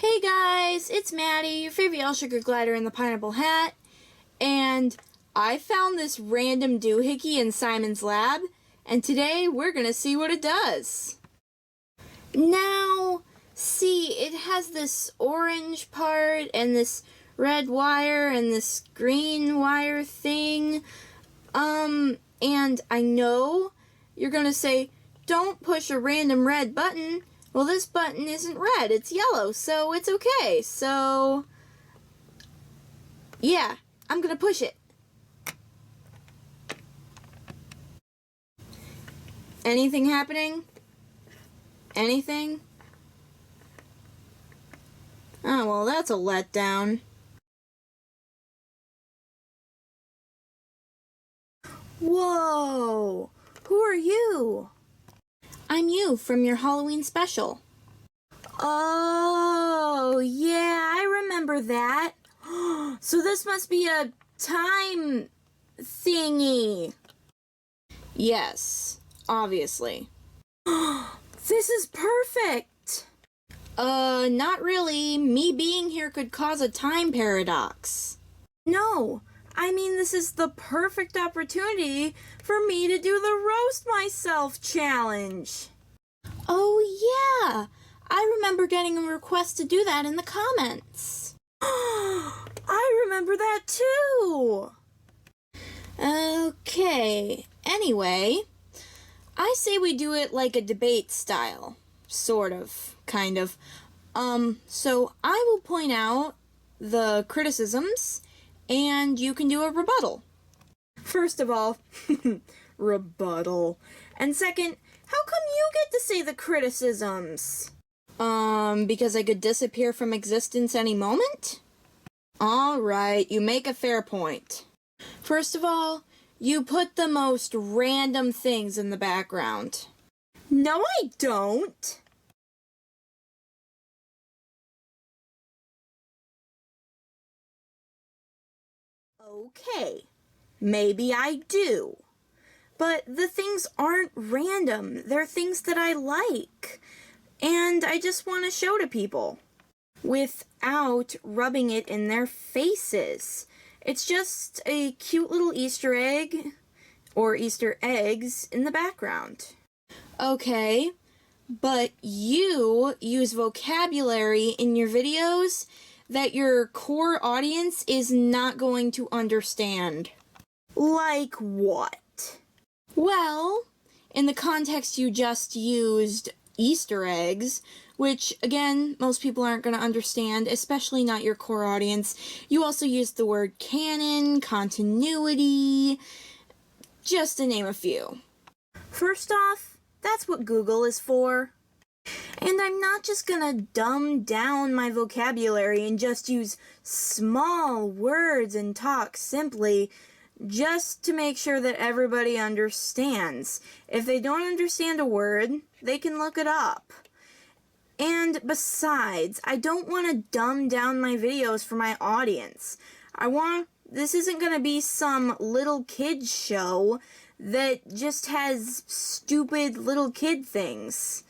Hey guys, it's Maddie, your favorite yellow sugar glider in the pineapple hat, and I found this random doohickey in Simon's lab, and today we're gonna see what it does. Now, see, it has this orange part, and this red wire, and this green wire thing, and I know you're gonna say, don't push a random red button. Well, this button isn't red, it's yellow, so it's okay. So, yeah, I'm gonna push it. Anything happening? Anything? Oh, well, that's a letdown. Whoa! Who are you? I'm you from your Halloween special. Oh, yeah, I remember that. So this must be a time thingy. Yes, obviously. This is perfect. Not really. Me being here could cause a time paradox. No, I mean this is the perfect opportunity for me to do the roast myself challenge. Oh yeah, I remember getting a request to do that in the comments. I remember that too. Okay, anyway, I say we do it like a debate style. Sort of, kind of. So I will point out the criticisms and you can do a rebuttal. First of all, rebuttal. And second, how come you get to say the criticisms? Because I could disappear from existence any moment? Alright, you make a fair point. First of all, you put the most random things in the background. No, I don't. Okay, maybe I do. But the things aren't random. They're things that I like. And I just want to show to people. Without rubbing it in their faces. It's just a cute little Easter egg, or Easter eggs, in the background. Okay, but you use vocabulary in your videos that your core audience is not going to understand. Like what? Well, in the context you just used Easter eggs, which, again, most people aren't going to understand, especially not your core audience. You also used the word canon, continuity, just to name a few. First off, that's what Google is for. And I'm not just gonna dumb down my vocabulary and just use small words and talk simply just to make sure that everybody understands. If they don't understand a word, they can look it up. And besides, I don't want to dumb down my videos for my audience. This isn't gonna be some little kid show that just has stupid little kid things.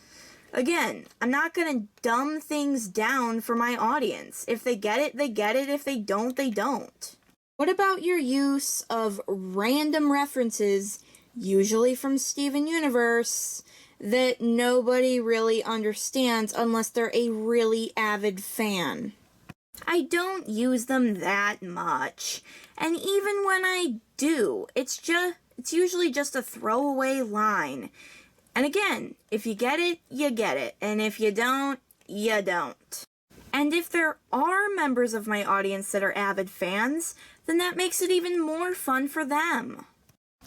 Again, I'm not going to dumb things down for my audience. If they get it, they get it. If they don't, they don't. What about your use of random references, usually from Steven Universe, that nobody really understands unless they're a really avid fan? I don't use them that much. And even when I do, it's usually just a throwaway line. And again, if you get it, you get it. And if you don't, you don't. And if there are members of my audience that are avid fans, then that makes it even more fun for them.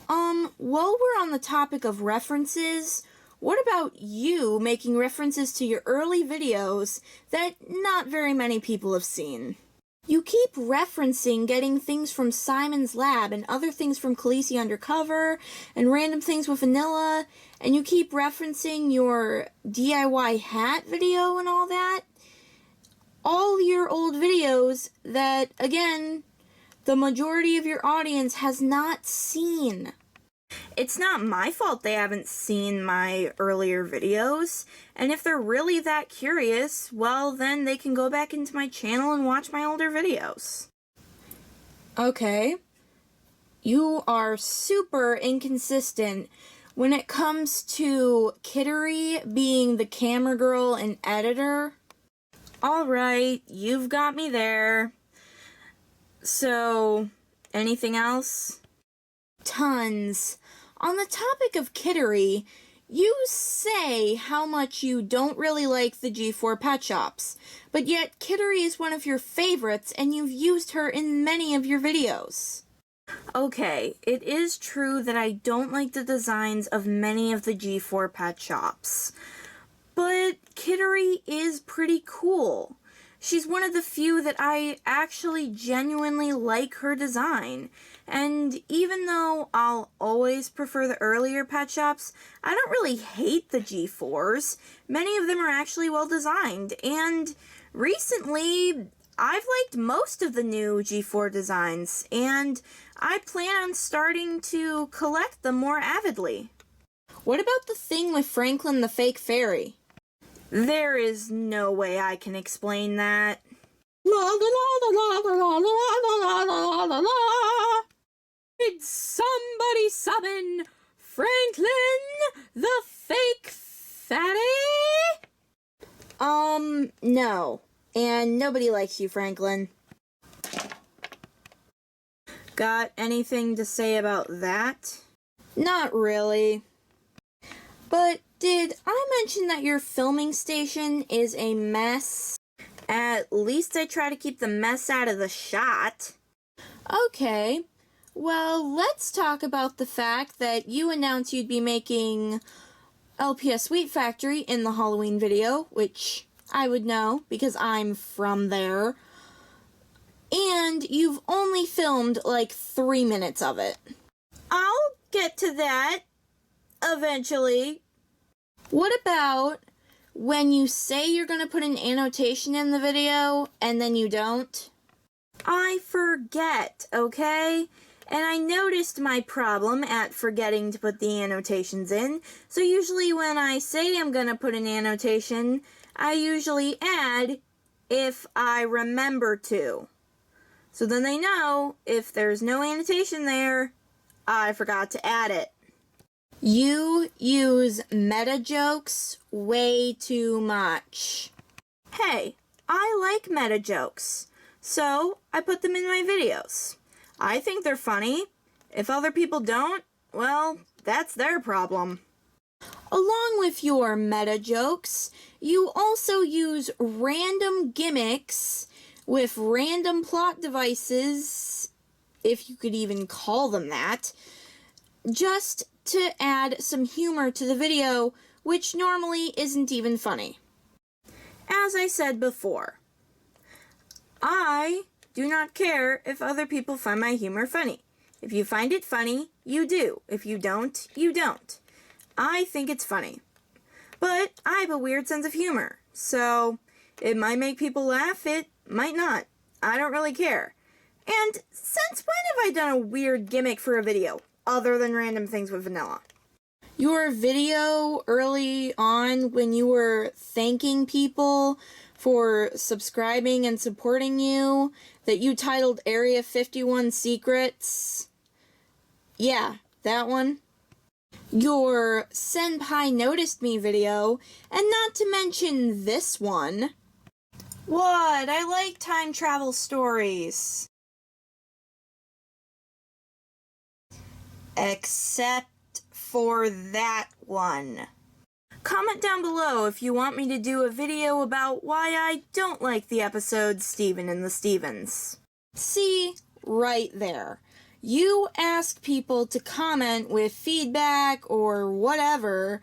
While we're on the topic of references, what about you making references to your early videos that not very many people have seen? You keep referencing getting things from Simon's lab and other things from Khaleesi Undercover and random things with Vanilla, and you keep referencing your DIY hat video and all that. All your old videos that, again, the majority of your audience has not seen. It's not my fault they haven't seen my earlier videos, and if they're really that curious, well, then they can go back into my channel and watch my older videos. Okay. You are super inconsistent when it comes to Kittery being the camera girl and editor. Alright, you've got me there. So, anything else? Tons. On the topic of Kittery, you say how much you don't really like the G4 pet shops, but yet Kittery is one of your favorites and you've used her in many of your videos. Okay, it is true that I don't like the designs of many of the G4 pet shops, but Kittery is pretty cool. She's one of the few that I actually genuinely like her design, and even though I'll always prefer the earlier pet shops, I don't really hate the G4s. Many of them are actually well designed, and recently I've liked most of the new G4 designs, and I plan on starting to collect them more avidly. What about the thing with Franklin the fake fairy? There is no way I can explain that. La la la la la la la la la la. Did somebody summon Franklin the fake fatty? No. And nobody likes you, Franklin. Got anything to say about that? Not really. But did I mention that your filming station is a mess? At least I try to keep the mess out of the shot. Okay, well, let's talk about the fact that you announced you'd be making LPS Sweet Factory in the Halloween video, which I would know because I'm from there. And you've only filmed like 3 minutes of it. I'll get to that eventually. What about when you say you're going to put an annotation in the video and then you don't? I forget, okay? And I noticed my problem at forgetting to put the annotations in, so usually when I say I'm going to put an annotation, I usually add if I remember to. So then they know if there's no annotation there, I forgot to add it. You use meta jokes way too much. Hey, I like meta jokes, so I put them in my videos. I think they're funny. If other people don't, well, that's their problem. Along with your meta jokes, you also use random gimmicks with random plot devices, if you could even call them that, just to add some humor to the video, which normally isn't even funny. As I said before, I do not care if other people find my humor funny. If you find it funny, you do. If you don't, you don't. I think it's funny. But I have a weird sense of humor, so it might make people laugh, it might not. I don't really care. And since when have I done a weird gimmick for a video, other than random things with vanilla? Your video early on when you were thanking people for subscribing and supporting you, that you titled Area 51 Secrets. Yeah, that one. Your Senpai Noticed Me video, and not to mention this one. What? I like time travel stories. Except for that one. Comment down below if you want me to do a video about why I don't like the episode Steven and the Stevens. See, right there. You ask people to comment with feedback or whatever,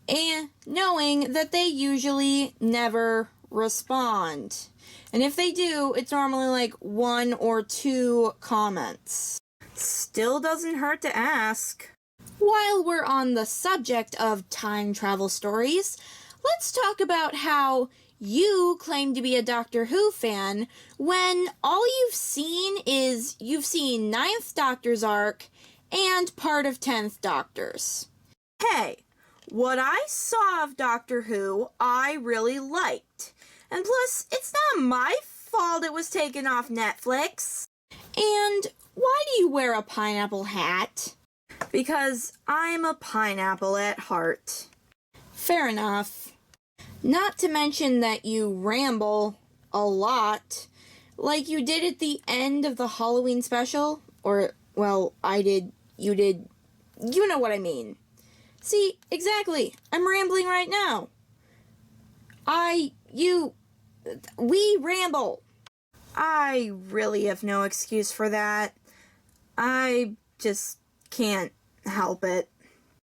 and knowing that they usually never respond. And if they do, it's normally like 1 or 2 comments. Still doesn't hurt to ask. While we're on the subject of time travel stories, let's talk about how you claim to be a Doctor Who fan when all you've seen is Ninth Doctor's arc and part of 10th Doctors. Hey, what I saw of Doctor Who, I really liked. And plus, it's not my fault it was taken off Netflix. And why do you wear a pineapple hat? Because I'm a pineapple at heart. Fair enough. Not to mention that you ramble a lot, like you did at the end of the Halloween special. Or, well, I did, you did, you know what I mean. See, exactly, I'm rambling right now. We ramble. I really have no excuse for that. I just can't help it.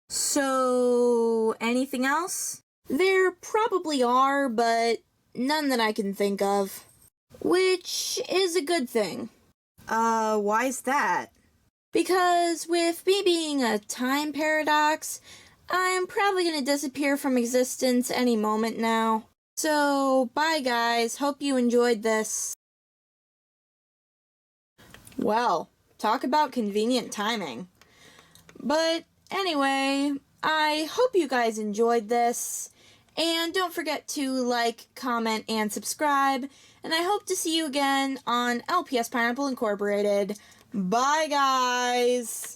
So, anything else? There probably are, but none that I can think of. Which is a good thing. Why's that? Because with me being a time paradox, I'm probably gonna disappear from existence any moment now. So, bye guys, hope you enjoyed this. Well, talk about convenient timing. But anyway, I hope you guys enjoyed this. And don't forget to like, comment, and subscribe. And I hope to see you again on LPS Pineapple Incorporated. Bye, guys!